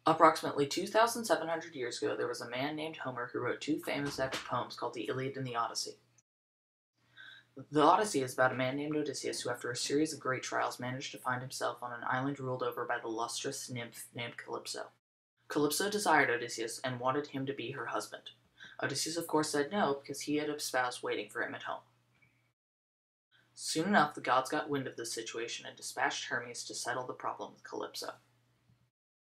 Approximately 2,700 years ago, there was a man named Homer who wrote two famous epic poems called the Iliad and the Odyssey. The Odyssey is about a man named Odysseus who, after a series of great trials, managed to find himself on an island ruled over by the lustrous nymph named Calypso. Calypso desired Odysseus and wanted him to be her husband. Odysseus, of course, said no because he had a spouse waiting for him at home. Soon enough, the gods got wind of this situation and dispatched Hermes to settle the problem with Calypso.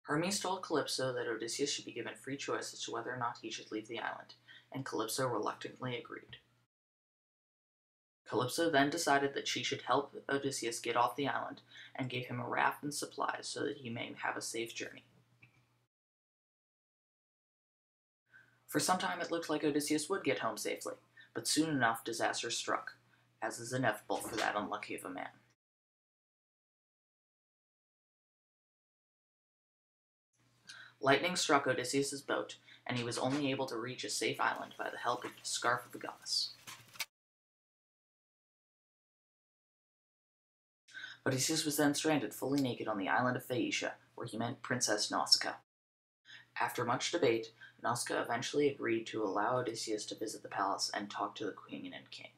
Hermes told Calypso that Odysseus should be given free choice as to whether or not he should leave the island, and Calypso reluctantly agreed. Calypso then decided that she should help Odysseus get off the island and gave him a raft and supplies so that he may have a safe journey. For some time it looked like Odysseus would get home safely, but soon enough disaster struck, as is inevitable for that unlucky of a man. Lightning struck Odysseus' boat, and he was only able to reach a safe island by the help of the scarf of the goddess. Odysseus was then stranded fully naked on the island of Phaeacia, where he met Princess Nausicaa. After much debate, Nausicaa eventually agreed to allow Odysseus to visit the palace and talk to the queen and king.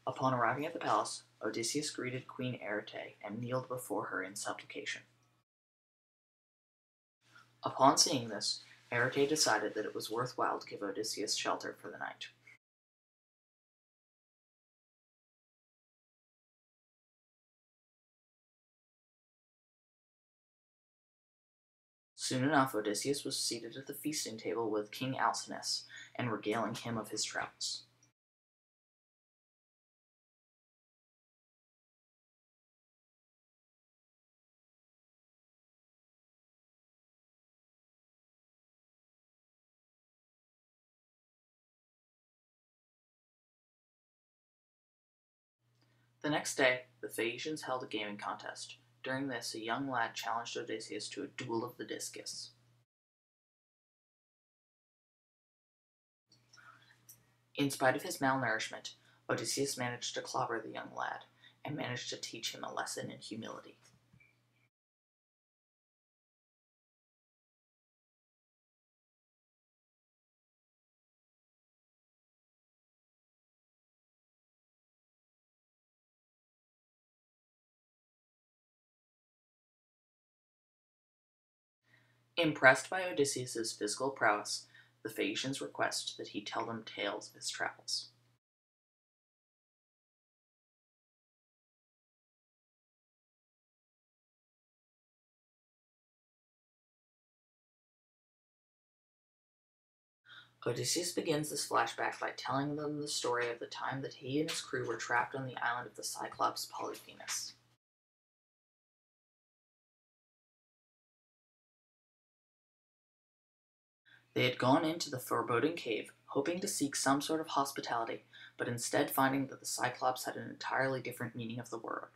Upon arriving at the palace, Odysseus greeted Queen Arete and kneeled before her in supplication. Upon seeing this, Arete decided that it was worthwhile to give Odysseus shelter for the night. Soon enough, Odysseus was seated at the feasting table with King Alcinous and regaling him of his travels. The next day, the Phaeacians held a gaming contest. During this, a young lad challenged Odysseus to a duel of the discus. In spite of his malnourishment, Odysseus managed to clobber the young lad, and managed to teach him a lesson in humility. Impressed by Odysseus' physical prowess, the Phaeacians request that he tell them tales of his travels. Odysseus begins this flashback by telling them the story of the time that he and his crew were trapped on the island of the Cyclops Polyphemus. They had gone into the foreboding cave, hoping to seek some sort of hospitality, but instead finding that the Cyclops had an entirely different meaning of the word.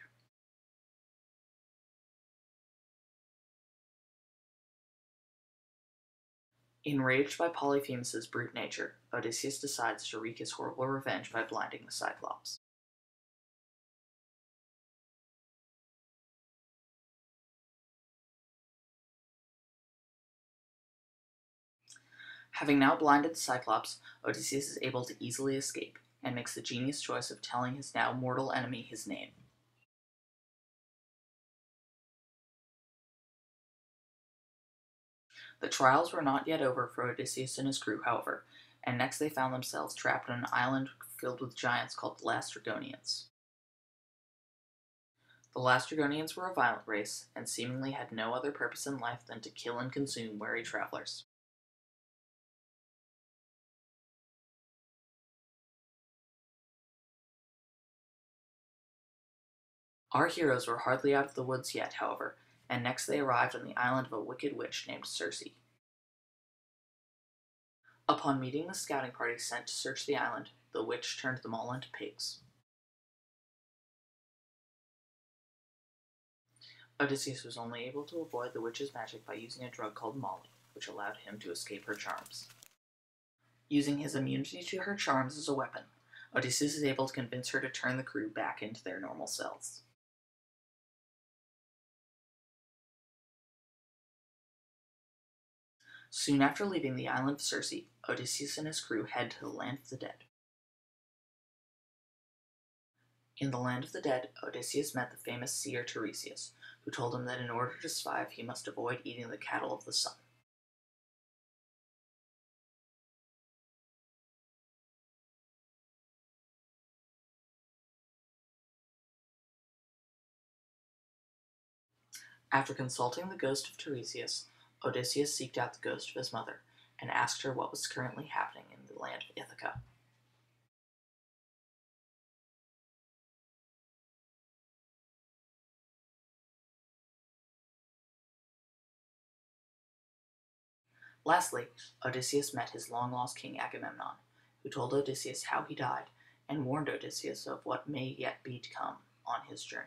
Enraged by Polyphemus' brute nature, Odysseus decides to wreak his horrible revenge by blinding the Cyclops. Having now blinded the Cyclops, Odysseus is able to easily escape, and makes the genius choice of telling his now mortal enemy his name. The trials were not yet over for Odysseus and his crew, however, and next they found themselves trapped on an island filled with giants called the Laestrygonians. The Laestrygonians were a violent race, and seemingly had no other purpose in life than to kill and consume weary travelers. Our heroes were hardly out of the woods yet, however, and next they arrived on the island of a wicked witch named Circe. Upon meeting the scouting party sent to search the island, the witch turned them all into pigs. Odysseus was only able to avoid the witch's magic by using a drug called Molly, which allowed him to escape her charms. Using his immunity to her charms as a weapon, Odysseus is able to convince her to turn the crew back into their normal selves. Soon after leaving the island of Circe, Odysseus and his crew head to the land of the dead. In the land of the dead, Odysseus met the famous seer Tiresias, who told him that in order to survive, he must avoid eating the cattle of the sun. After consulting the ghost of Tiresias, Odysseus seeked out the ghost of his mother and asked her what was currently happening in the land of Ithaca. Lastly, Odysseus met his long-lost king Agamemnon, who told Odysseus how he died and warned Odysseus of what may yet be to come on his journey.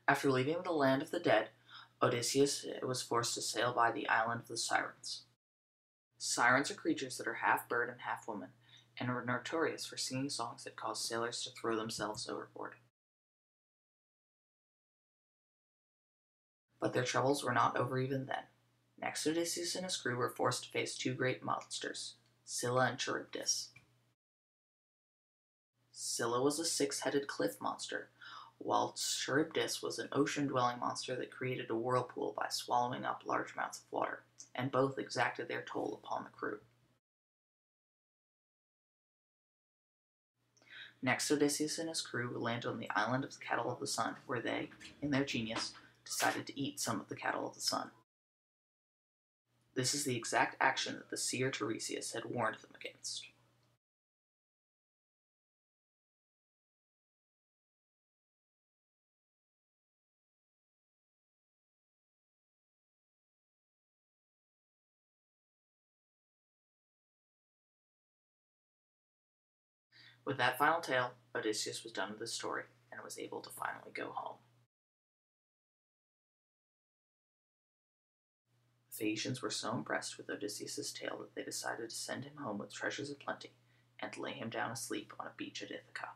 After leaving the land of the dead, Odysseus was forced to sail by the island of the Sirens. Sirens are creatures that are half bird and half woman, and are notorious for singing songs that cause sailors to throw themselves overboard. But their troubles were not over even then. Next, Odysseus and his crew were forced to face two great monsters, Scylla and Charybdis. Scylla was a six-headed cliff monster, while Charybdis was an ocean-dwelling monster that created a whirlpool by swallowing up large amounts of water, and both exacted their toll upon the crew. Next, Odysseus and his crew landed on the island of the cattle of the sun, where they, in their genius, decided to eat some of the cattle of the sun. This is the exact action that the seer Tiresias had warned them against. With that final tale, Odysseus was done with his story, and was able to finally go home. The Phaeacians were so impressed with Odysseus' tale that they decided to send him home with treasures aplenty, and to lay him down asleep on a beach at Ithaca.